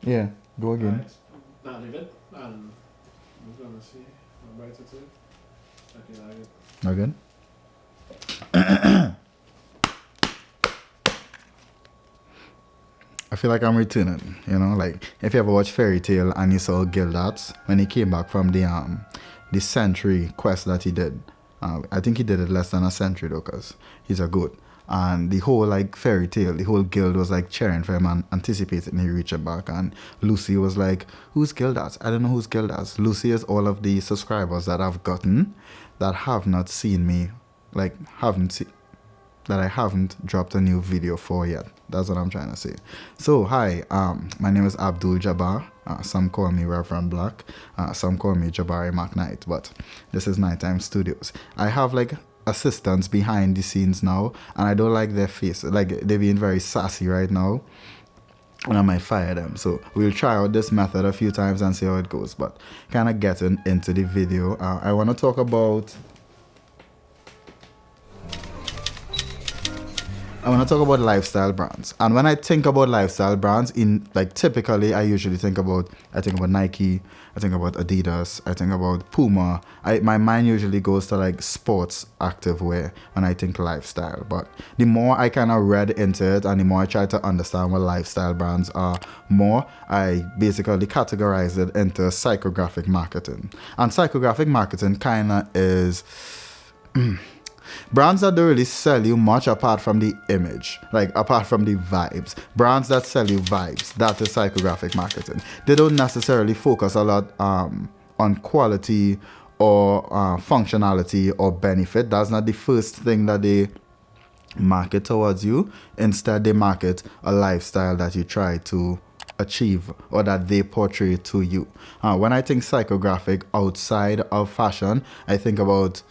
Yeah, go again. Alright. Now leave it. And we're gonna see. I'll write it to it. Okay, I get. Again. I feel like I'm returning, you know, like if you ever watch Fairy Tale and you saw Gildat when he came back from the century quest that he did. I think he did it less than a century though, cause he's a goat. And the whole like Fairy Tale, the whole guild was like cheering for him and anticipating he reached it back. And Lucy was like, "Who's Gildat? I don't know who's Gildat." Lucy is all of the subscribers that I've gotten that have not seen me, like haven't seen that I haven't dropped a new video for yet. That's what I'm trying to say. So hi, my name is Abdul Jabbar. Some call me Reverend Black. Some call me Jabari McKnight. But this is Nighttime Studios. I have like assistants behind the scenes now, and I don't like their face. Like they're being very sassy right now, and I might fire them. So we'll try out this method a few times and see how it goes. But kind of getting into the video, I want to talk about lifestyle brands. And when I think about lifestyle brands, in like typically I think about Nike, I think about Adidas, I think about Puma. My mind usually goes to like sports active wear when I think lifestyle. But the more I kind of read into it and the more I try to understand what lifestyle brands are more, I basically categorize it into psychographic marketing. And psychographic marketing kind of is brands that don't really sell you much apart from the image, like apart from the vibes. Brands that sell you vibes, that is psychographic marketing. They don't necessarily focus a lot on quality or functionality or benefit. That's not the first thing that they market towards you. Instead, they market a lifestyle that you try to achieve or that they portray to you. When I think psychographic outside of fashion, I think about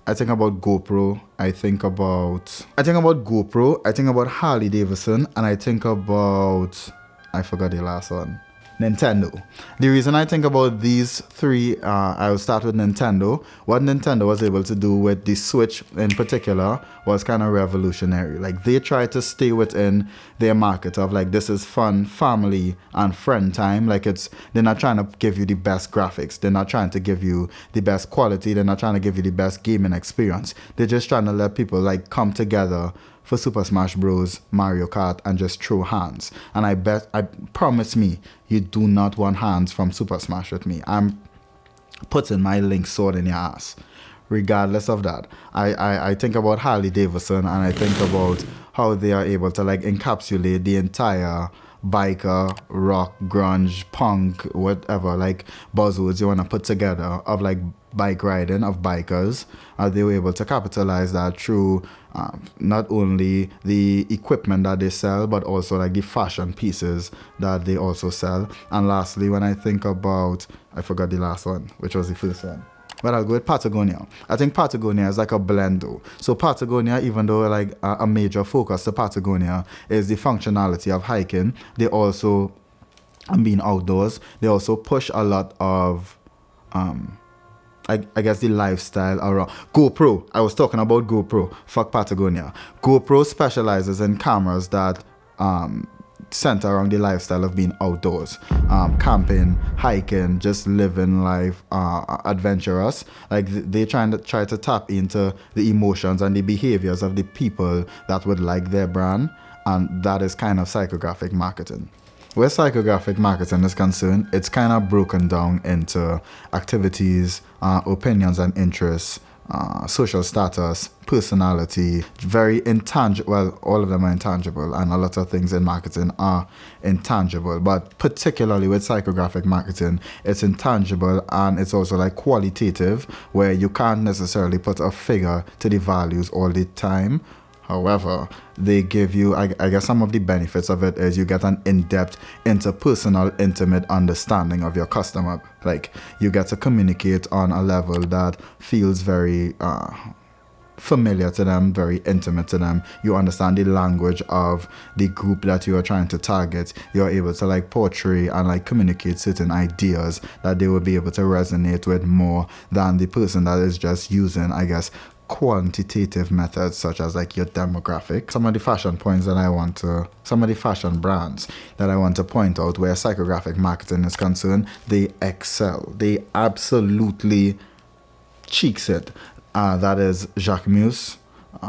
GoPro, I think about Harley Davidson, and I think about, I forgot the last one, Nintendo. The reason I think about these three, I will start with Nintendo. What Nintendo was able to do with the Switch in particular was kind of revolutionary. Like they tried to stay within their market of like, this is fun, family and friend time. Like they're not trying to give you the best graphics. They're not trying to give you the best quality. They're not trying to give you the best gaming experience. They're just trying to let people like come together for Super Smash Bros, Mario Kart, and just throw hands. And I promise me, you do not want hands from Super Smash with me. I'm putting my Link sword in your ass. Regardless of that, I think about Harley Davidson, and I think about how they are able to like encapsulate the entire biker, rock, grunge, punk, whatever, like buzzwords you want to put together of like bike riding, of bikers. They were able to capitalize that through not only the equipment that they sell, but also like the fashion pieces that they also sell. And lastly, when I think about, I forgot the last one, which was the first one. But I'll go with Patagonia. I think Patagonia is like a blend though. So Patagonia, even though like a major focus to Patagonia is the functionality of hiking, they also, and being outdoors, they also push a lot of, I guess the lifestyle around GoPro. I was talking about GoPro. Fuck Patagonia. GoPro specializes in cameras that center around the lifestyle of being outdoors, camping, hiking, just living life, adventurous. Like they try to tap into the emotions and the behaviors of the people that would like their brand, and that is kind of psychographic marketing. Where psychographic marketing is concerned, it's kind of broken down into activities, opinions and interests, social status, personality, very intangible. Well, all of them are intangible, and a lot of things in marketing are intangible. But particularly with psychographic marketing, it's intangible and it's also like qualitative, where you can't necessarily put a figure to the values all the time. However, they give you, I guess some of the benefits of it is you get an in-depth, interpersonal, intimate understanding of your customer. Like you get to communicate on a level that feels very familiar to them, very intimate to them. You understand the language of the group that you are trying to target. You're able to like portray and like communicate certain ideas that they will be able to resonate with more than the person that is just using, I guess, quantitative methods such as like your demographic. Some of the fashion brands that I want to point out where psychographic marketing is concerned, they excel. They absolutely cheeks it. That is Jacquemus,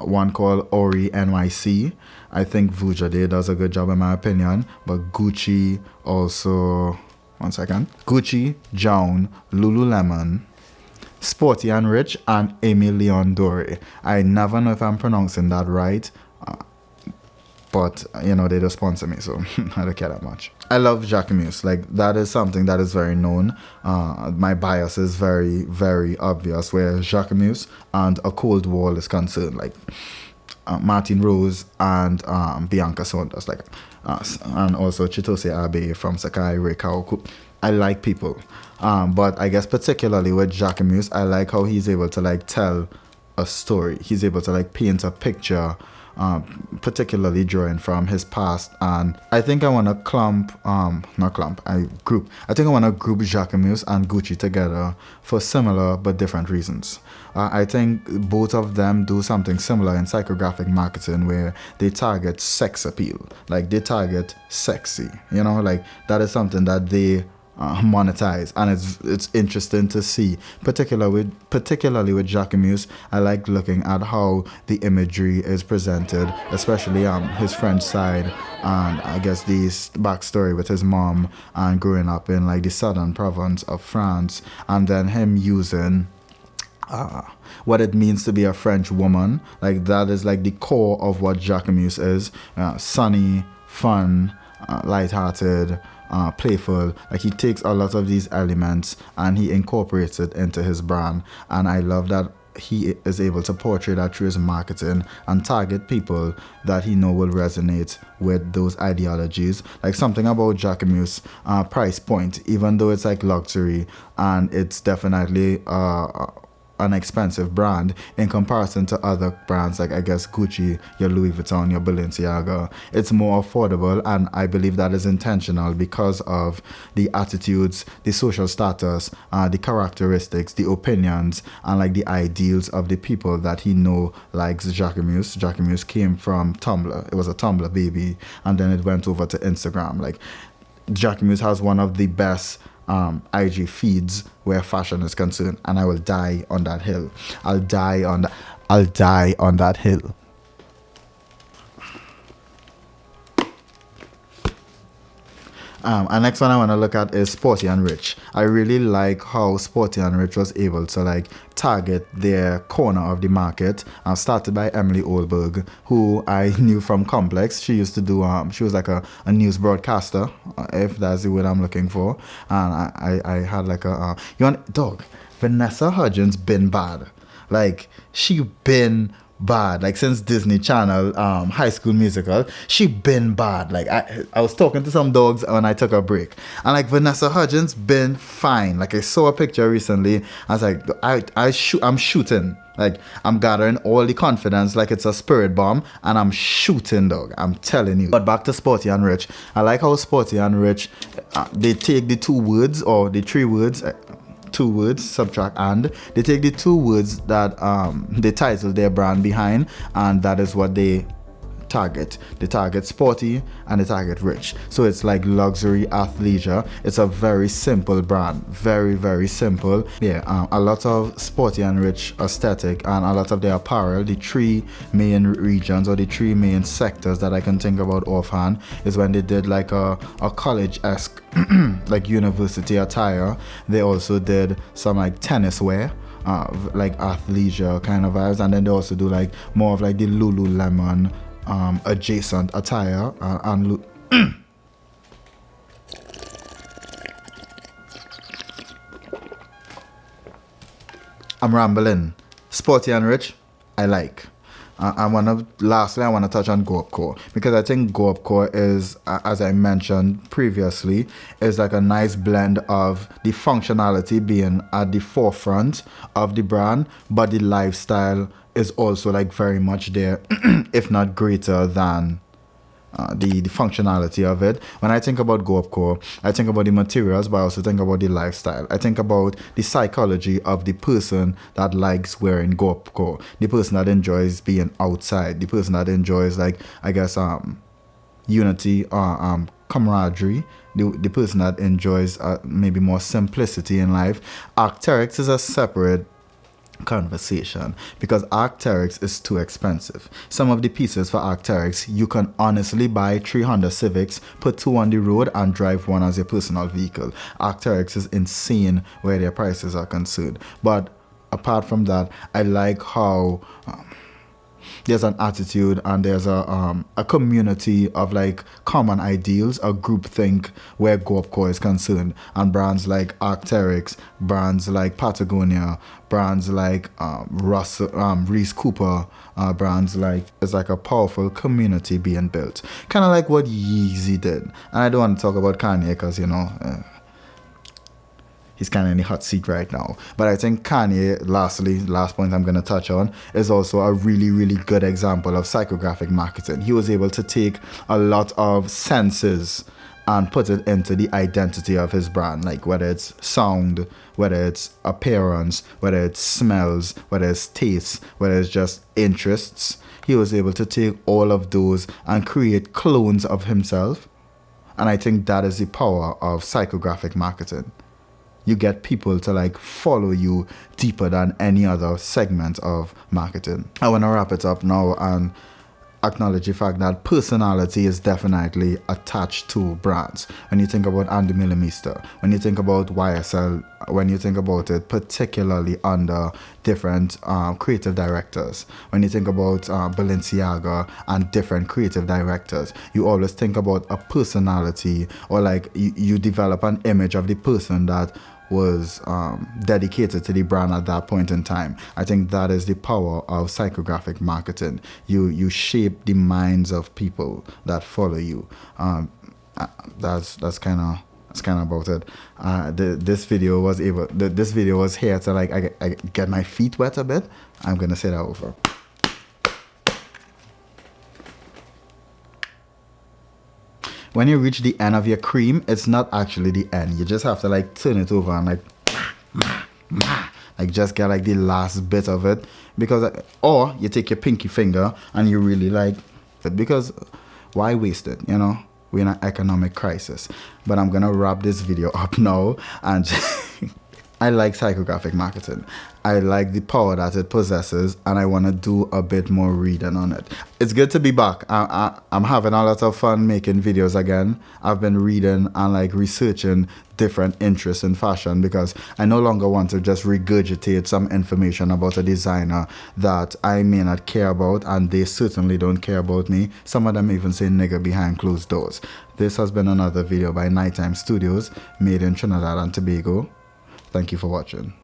one called Ori NYC. I think Vujade does a good job in my opinion, but Gucci also, Gucci, Jown, Lululemon, Sporty and Rich, and Amy Leon Dore. I never know if I'm pronouncing that right, but you know, they don't sponsor me, so I don't care that much. I love Jacquemus. Like, that is something that is very known. My bias is very, very obvious where Jacquemus and A Cold Wall is concerned. Like, Martin Rose and Bianca Saunders, like, and also Chitose Abe from Sakai Reikaoku. I like people, but I guess particularly with Jacquemus, I like how he's able to like tell a story. He's able to like paint a picture, particularly drawing from his past. And I think I want to group Jacquemus and Gucci together for similar but different reasons. I think both of them do something similar in psychographic marketing where they target sex appeal. Like, they target sexy, you know, like that is something that they monetize, and it's interesting to see, particularly with Jacquemus. I like looking at how the imagery is presented, especially his French side, and I guess the backstory with his mom and growing up in like the southern province of France, and then him using what it means to be a French woman. Like, that is like the core of what Jacquemus is. Sunny, fun, lighthearted, playful. Like, he takes a lot of these elements and he incorporates it into his brand, and I love that he is able to portray that through his marketing and target people that he know will resonate with those ideologies. Like, something about Jacquemus' price point, even though it's like luxury and it's definitely an expensive brand in comparison to other brands like, I guess, Gucci, your Louis Vuitton, your Balenciaga, it's more affordable, and I believe that is intentional because of the attitudes, the social status, the characteristics, the opinions, and like the ideals of the people that he know likes Jacquemus. Jacquemus came from Tumblr. It was a Tumblr baby, and then it went over to Instagram. Like, Jacquemus has one of the best IG feeds where fashion is concerned, and I will die on that hill. I'll die on that hill. And next one I want to look at is Sporty and Rich. I really like how Sporty and Rich was able to like target their corner of the market. Started by Emily Oldberg, who I knew from Complex. She used to do she was like a news broadcaster, if that's the word I'm looking for. And I had like a Vanessa Hudgens been bad. Like, she been bad, like, since Disney Channel High School Musical. She been bad. Like, I was talking to some dogs when I took a break, and like, Vanessa Hudgens been fine. Like, I saw a picture recently. I was like, I'm shooting. Like, I'm gathering all the confidence like it's a spirit bomb, and I'm shooting, dog. I'm telling you. But back to Sporty and Rich. I like how Sporty and Rich, they take the two words or the three words, two words, subtract and, they take the two words that they title their brand behind, and that is what they target. They target sporty and they target rich. So it's like luxury athleisure. It's a very simple brand. Very, very simple. Yeah, a lot of sporty and rich aesthetic, and a lot of their apparel, the three main regions or the three main sectors that I can think about offhand is when they did like a college-esque like university attire. They also did some like tennis wear, like athleisure kind of vibes, and then they also do like more of like the Lululemon adjacent attire, and I'm rambling. Sporty and Rich, I like. Lastly, I want to touch on Go Up Core, because I think Go Up Core is, as I mentioned previously, is like a nice blend of the functionality being at the forefront of the brand, but the lifestyle is also like very much there, if not greater than the functionality of it. When I think about Go Up Core, I think about the materials, but I also think about the lifestyle. I think about the psychology of the person that likes wearing Go Up Core, the person that enjoys being outside, the person that enjoys, like, I guess, unity or camaraderie, the person that enjoys maybe more simplicity in life. Arc'teryx is a separate conversation because Arc'teryx is too expensive. Some of the pieces for Arc'teryx, you can honestly buy 3 Honda Civics, put 2 on the road and drive one as your personal vehicle. Arc'teryx is insane where their prices are concerned. But apart from that, I like how there's an attitude and there's a community of like common ideals, a group think where Go Up Core is concerned. And brands like Arc'teryx, brands like Patagonia, brands like Reese Cooper, brands like, it's like a powerful community being built. Kind of like what Yeezy did. And I don't want to talk about Kanye because, you know, he's kind of in the hot seat right now. But I think Kanye, last point I'm going to touch on, is also a really, really good example of psychographic marketing. He was able to take a lot of senses and put it into the identity of his brand, like whether it's sound, whether it's appearance, whether it's smells, whether it's tastes, whether it's just interests. He was able to take all of those and create clones of himself. And I think that is the power of psychographic marketing. You get people to like follow you deeper than any other segment of marketing. I want to wrap it up now and acknowledge the fact that personality is definitely attached to brands. When you think about Andy Millimeter, when you think about YSL, when you think about it particularly under different creative directors, when you think about Balenciaga and different creative directors, you always think about a personality, or like you develop an image of the person that was dedicated to the brand at that point in time. I think that is the power of psychographic marketing. You shape the minds of people that follow you. That's kind of about it. This video was here to like I get my feet wet a bit. I'm gonna say that over. When you reach the end of your cream, it's not actually the end. You just have to like turn it over and like just get like the last bit of it, because or you take your pinky finger and you really like it, because why waste it, you know? We're in an economic crisis. But I'm gonna wrap this video up now and I like psychographic marketing. I like the power that it possesses, and I want to do a bit more reading on it. It's good to be back. I'm having a lot of fun making videos again. I've been reading and like researching different interests in fashion, because I no longer want to just regurgitate some information about a designer that I may not care about, and they certainly don't care about me. Some of them even say nigger behind closed doors. This has been another video by Nighttime Studios, made in Trinidad and Tobago. Thank you for watching.